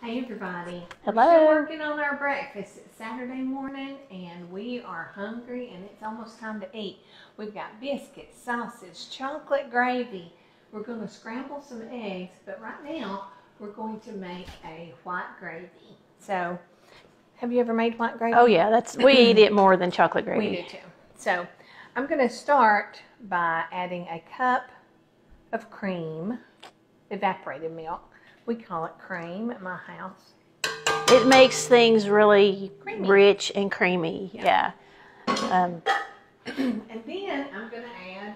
Hey everybody. Hello. We're still working on our breakfast. It's Saturday morning and we are hungry and it's almost time to eat. We've got biscuits, sausage, chocolate gravy. We're going to scramble some eggs, but right now we're going to make a white gravy. So, have you ever made white gravy? Oh yeah, we eat it more than chocolate gravy. We do too. So, I'm going to start by adding a cup of cream, evaporated milk. We call it cream at my house. It makes things really Creamy. rich and creamy. Yeah. And then I'm going to add,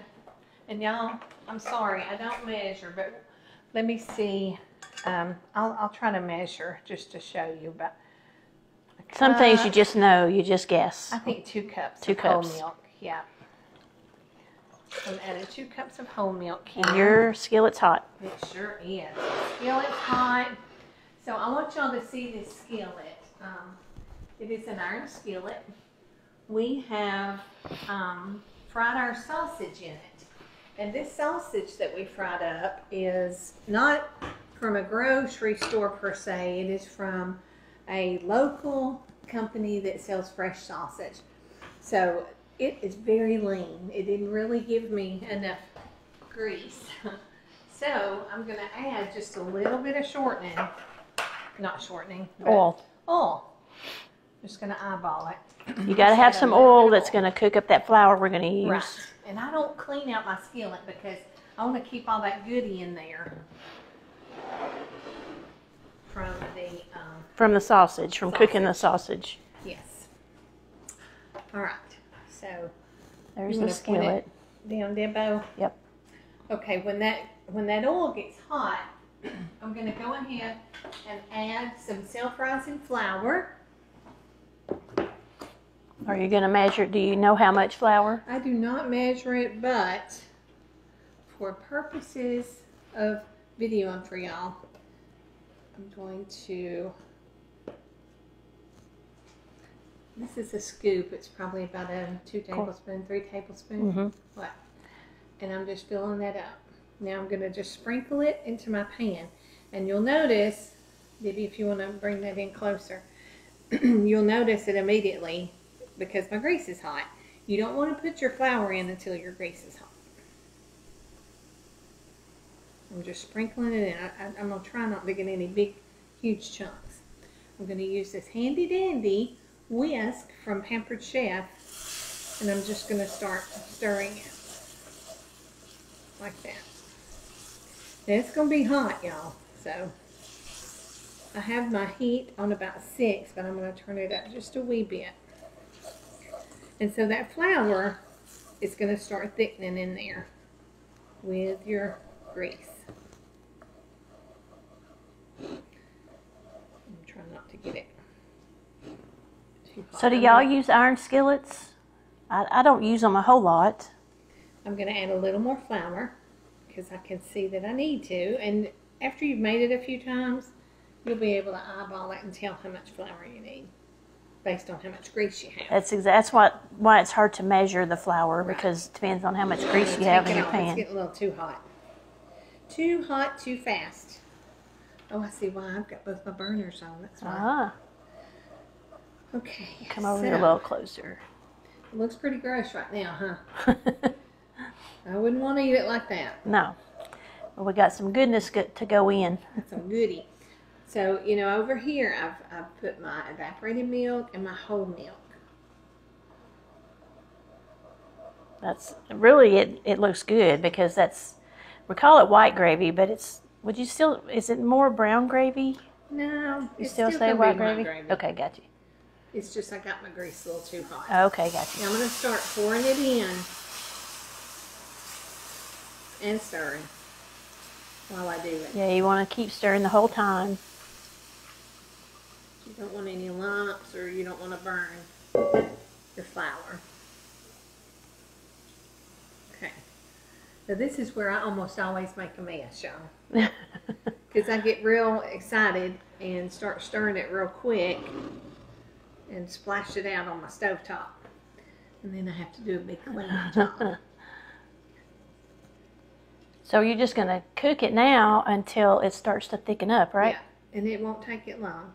and y'all, I'm sorry, I don't measure, but let me see. I'll try to measure just to show you. But Some things you just know, you just guess. I think 2 cups Two of cups. whole milk. Yeah. I'm adding 2 cups of whole milk here. And your skillet's hot. It sure is. Skillet's hot. So I want y'all to see this skillet. It is an iron skillet. We have fried our sausage in it. And this sausage that we fried up is not from a grocery store per se. It is from a local company that sells fresh sausage. So it is very lean. It didn't really give me enough grease. So I'm going to add just a little bit of shortening. Not shortening. Oil. Oil. Just going to eyeball it. You got to have some oil that's going to cook up that flour we're going to use. Right. And I don't clean out my skillet because I want to keep all that goodie in there from the sausage, from cooking the sausage. Yes. All right. So there's the skillet. Down, Debo. Yep. Okay. When that oil gets hot, I'm going to go ahead and add some self-rising flour. Are you going to measure? Do you know how much flour? I do not measure it, but for purposes of videoing for y'all, I'm going to. This is a scoop. It's probably about a 2 tablespoons, 3 tablespoons. Mm-hmm. What? And I'm just filling that up. Now I'm going to just sprinkle it into my pan. And you'll notice, Debbie, if you want to bring that in closer, you'll notice it immediately because my grease is hot. You don't want to put your flour in until your grease is hot. I'm just sprinkling it in. I'm going to try not to get any big, huge chunks. I'm going to use this handy dandy whisk from Pampered Chef, and I'm just going to start stirring it like that. Now it's going to be hot, y'all, so I have my heat on about 6, but I'm going to turn it up just a wee bit. And so that flour is going to start thickening in there with your grease. I'm trying not to get it too hot. So do y'all use iron skillets? I don't use them a whole lot. I'm going to add a little more flour because I can see that I need to. And after you've made it a few times, you'll be able to eyeball it and tell how much flour you need based on how much grease you have. That's why it's hard to measure the flour, because it depends on how much grease you have in your pan. It's getting a little too hot. Too hot, too fast. Oh, I see why. I've got both my burners on. That's why. Ah. Okay. Come over here a little closer. It looks pretty gross right now, huh? I wouldn't want to eat it like that. No. Well, we got some goodness to go in. That's some goodie. So, you know, over here I've put my evaporated milk and my whole milk. That's really, it looks good because we call it white gravy, but is it more brown gravy? No. You still say white gravy? Okay, got you. It's just I got my grease a little too hot. Okay, got you. Now I'm going to start pouring it in and stirring while I do it. Yeah, you want to keep stirring the whole time. You don't want any lumps or you don't want to burn your flour. Okay. So this is where I almost always make a mess, y'all. Because I get real excited and start stirring it real quick and splash it out on my stovetop. And then I have to do a big clean job. So you're just going to cook it now until it starts to thicken up, right? and it won't take it long.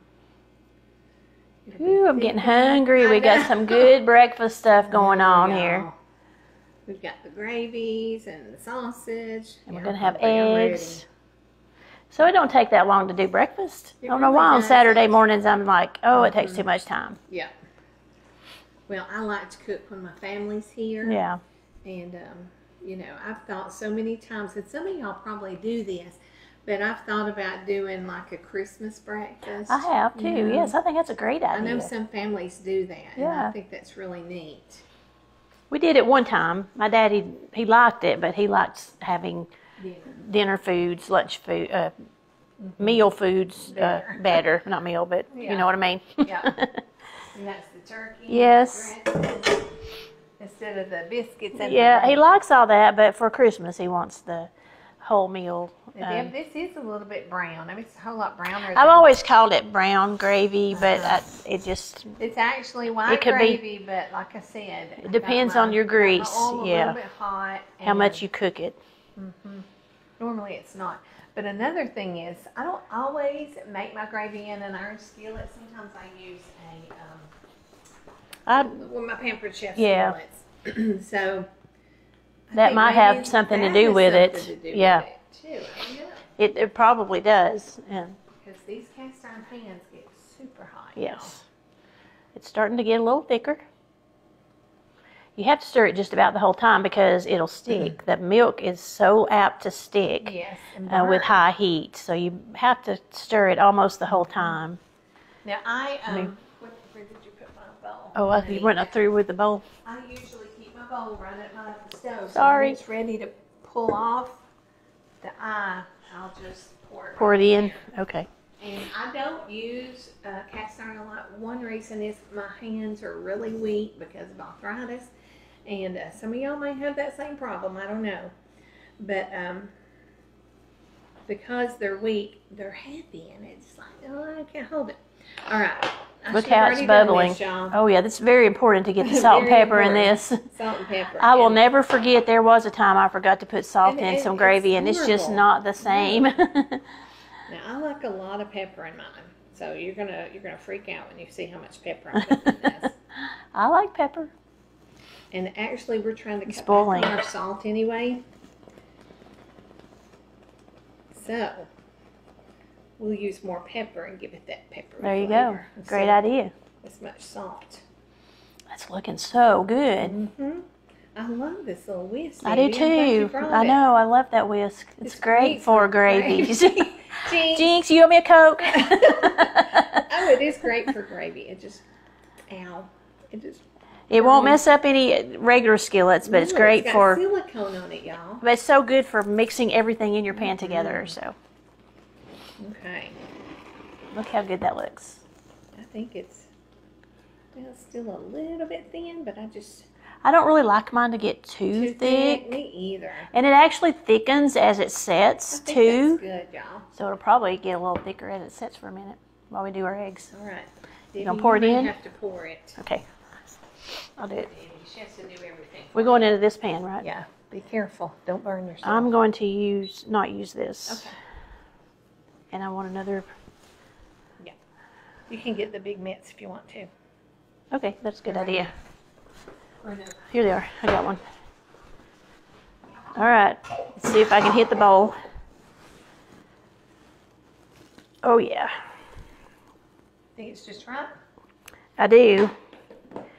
Ooh, I'm getting hungry. We got some good breakfast stuff going on here. We've got the gravies and the sausage. And we're going to have eggs. So it don't take that long to do breakfast. I don't know why on Saturday mornings I'm like, oh, it takes too much time. Yeah. Well, I like to cook when my family's here. Yeah. And, you know, I've thought so many times, and some of y'all probably do this, but I've thought about doing like a Christmas breakfast. I have too. You know? Yes, I think that's a great idea. I know some families do that. Yeah. And I think that's really neat. We did it one time. My daddy, he liked it, but he likes having dinner foods, lunch food, meal foods, better. Not meal, but you know what I mean. Yeah. And that's the turkey. Yes. Instead of the biscuits. And he likes all that, but for Christmas he wants the whole meal. This is a little bit brown. I mean, it's a whole lot browner. I've always called it brown gravy, but it's actually white gravy, but like I said, it depends on your grease. A little bit hot. How much you cook it. Normally it's not. But another thing is, I don't always make my gravy in an iron skillet. Sometimes I use my Pampered Chef skillets. So that might have something to do with it. Yeah. It probably does. Because these cast iron pans get super hot. Yes. It's starting to get a little thicker. You have to stir it just about the whole time because it'll stick. The milk is so apt to stick with high heat. So you have to stir it almost the whole time. Now where did you put my bowl? Oh, you went up through with the bowl? I usually keep my bowl right up by the stove. Sorry. So when it's ready to pull off the eye, I'll just pour it in. Okay. And I don't use cast iron a lot. One reason is my hands are really weak because of arthritis. And some of y'all may have that same problem. I don't know. But because they're weak, they're heavy. And it's like, oh, I can't hold it. All right. Look how it's bubbling. Oh, yeah. That's very important to get the salt and pepper in this. Salt and pepper. I will never forget. There was a time I forgot to put salt in some gravy, and it's just not the same. Now, I like a lot of pepper in mine. So you're gonna freak out when you see how much pepper I'm putting in this. I like pepper. And actually, we're trying to cut back on our salt anyway. So we'll use more pepper and give it that pepper. There you go. Great idea. This much salt. That's looking so good. I love this little whisk. I do too. I know. I love that whisk. It's great for gravies. Jinx, you owe me a Coke. Oh, it is great for gravy. It just, it won't mess up any regular skillets, but it's great it's got for silicone on it, y'all. But it's so good for mixing everything in your pan together. So. Okay. Look how good that looks. I think it's still a little bit thin, but I don't really like mine to get too thick. Me either. And it actually thickens as it sets too. That's good, y'all. So it'll probably get a little thicker as it sets for a minute while we do our eggs. All right. You gonna pour it in? You have to pour it. Okay. I'll do it. She has to do everything. We're going into this pan, right? Yeah. Be careful. Don't burn yourself. I'm going to not use this. Okay. And I want another. Yeah. You can get the big mitts if you want to. Okay, that's a good idea. Or no. Here they are. I got one. All right. Let's see if I can hit the bowl. Oh, yeah. Think it's just right? I do.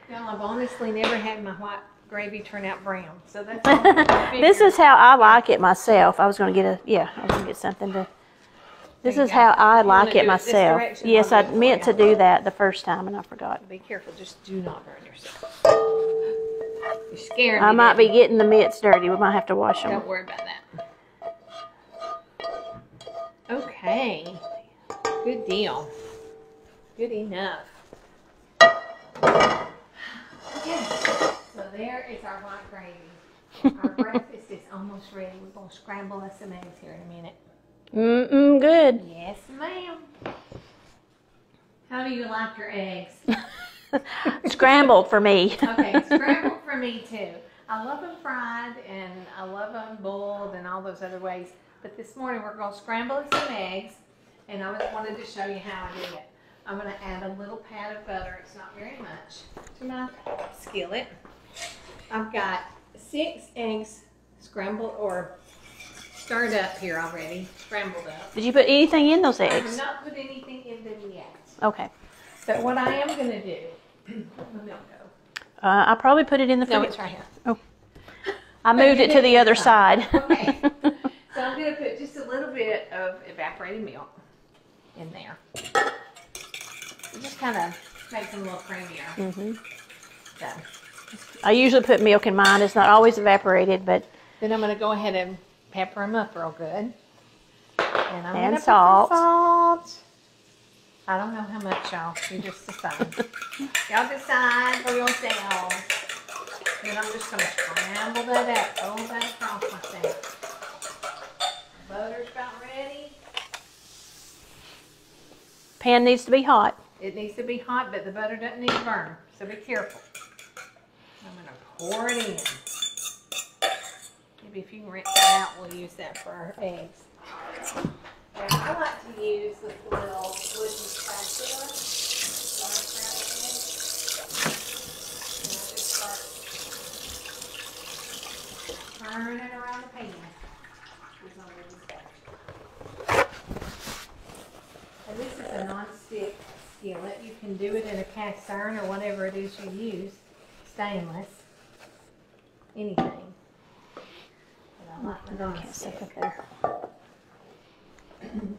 Y'all, I've honestly never had my white gravy turn out brown. So that's This is how I like it myself. I was going to get something to. This is how I like it myself. Yes, I meant to do that the first time and I forgot. Be careful. Just do not burn yourself. You're scaring me. I might be getting the mitts dirty. We might have to wash them. Don't worry about that. Okay. Good deal. Good enough. Okay. So there is our white gravy. Our breakfast is almost ready. We're going to scramble us some eggs here in a minute. Good. Yes, ma'am. How do you like your eggs? Scrambled for me. Okay, scrambled for me too. I love them fried and I love them boiled and all those other ways. But this morning we're going to scramble some eggs. and I just wanted to show you how I do it. I'm going to add a little pat of butter. It's not very much to my skillet. I've got 6 eggs scrambled or stirred up here already, scrambled up. Did you put anything in those I eggs? have not put anything in them yet. Okay. So what I am going to do, where'd my milk go? I probably put it in the fridge. No, it's right here. Oh. I moved it to the other side. Okay. So I'm going to put just a little bit of evaporated milk in there. It just kind of makes them a little creamier. Mm-hmm. So. I usually put milk in mine. It's not always evaporated, but... Then I'm going to go ahead and pepper them up real good. And I'm going to put salt. some salt. I don't know how much, y'all. You just decide. Y'all decide for yourselves. Then I'm just going to scramble that up. Roll that across myself. Butter's about ready. Pan needs to be hot. It needs to be hot, but the butter doesn't need to burn. So be careful. I'm going to pour it in. Maybe if you can rinse that out, we'll use that for our eggs. And I like to use this little wooden spatula. And I just start turning around the pan. And this is a non-stick skillet. You can do it in a cast iron or whatever it is you use. Stainless. Anything. But I like the non-stick.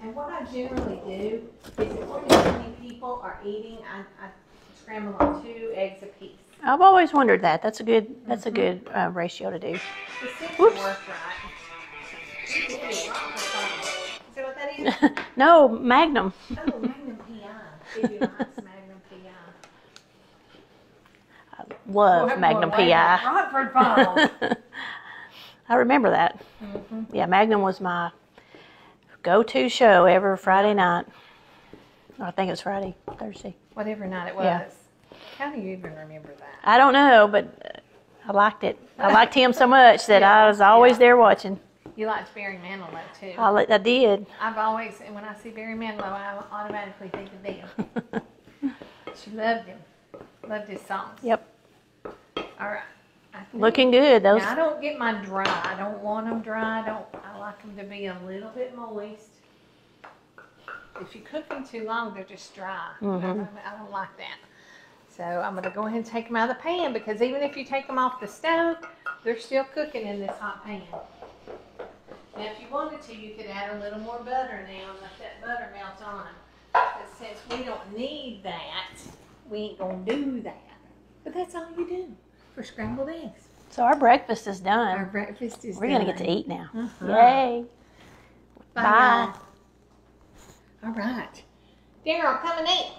And what I generally do is if more than many people are eating, I scramble on 2 eggs apiece. I've always wondered that. That's a good ratio to do. It seems to work right. Is that what that is? No, Magnum. Oh, Magnum PI. Baby likes Magnum PI. I love Magnum PI. Rockford Falls. I remember that. Mm-hmm. Yeah, Magnum was my go-to show every Friday night. I think it was Friday, Thursday. Whatever night it was. Yeah. How do you even remember that? I don't know, but I liked it. I liked him so much that I was always there watching. You liked Barry Manilow too. I did. I've always, and when I see Barry Manilow, I automatically think of them. She loved him. Loved his songs. Yep. All right. Looking good. Those. Now, I don't get mine dry. I don't want them dry. I like them to be a little bit moist. If you cook them too long, they're just dry. Mm-hmm. I don't like that. So I'm going to go ahead and take them out of the pan because even if you take them off the stove, they're still cooking in this hot pan. Now, if you wanted to, you could add a little more butter now and let that butter melt on them. But since we don't need that, we ain't going to do that. But that's all you do for scrambled eggs. So our breakfast is done. Our breakfast is We're done. going to get to eat now. Uh-huh. Yay. Bye. Bye. All right. Daryl, come and eat.